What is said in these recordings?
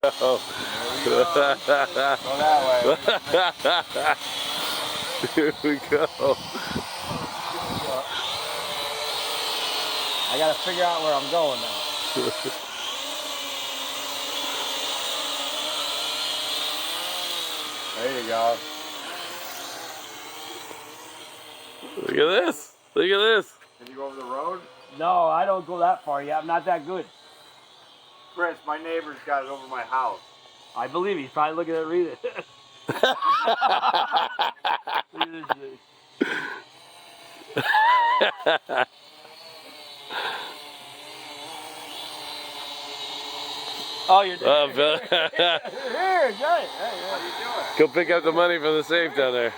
Oh. There we go. Go that way. Here we go. I gotta figure out where I'm going now. There you go. Look at this. Look at this. Can you go over the road? No, I don't go that far yet. I'm not that good. Chris, my neighbor's got it over my house. I believe he's probably looking at reading it. Oh, you're doing it. Here, got it. Hey, how you doing? Go pick up the money from the safe down there.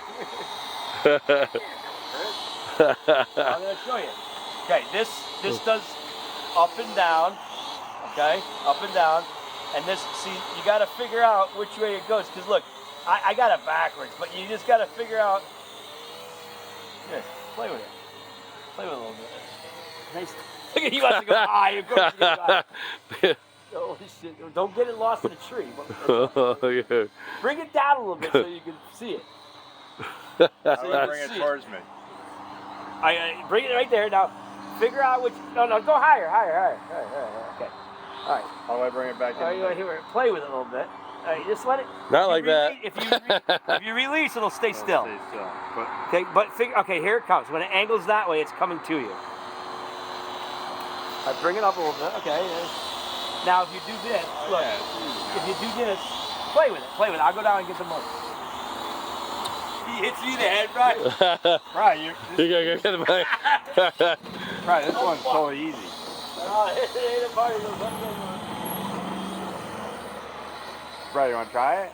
I'm gonna show you. Okay, this does up and down. Okay, up and down, and this. See, you got to figure out which way it goes. Cause look, I got it backwards, but you just got to figure out. Here, play with it. Play with it a little bit. Nice. Look at you want to go high. You're going to go high. Holy shit! Don't get it lost in the tree. Bring it down a little bit so you can see it. So bring it towards me. I bring it right there. Now, figure out which. No, go higher. Okay. All right. How do I bring it back in? Here, play with it a little bit. All right, just let it. Not like that. If you release, it'll stay still. Stay still. But, okay, but figure. Okay, here it comes. When it angles that way, it's coming to you. I bring it up a little bit. Okay. Now, if you do this, look. If you do this, play with it. Play with it. I'll go down and get the money. He hits you in the head, right? right, you gotta go get the money. Right, this one's so easy. It ain't a party. Right, you wanna try it?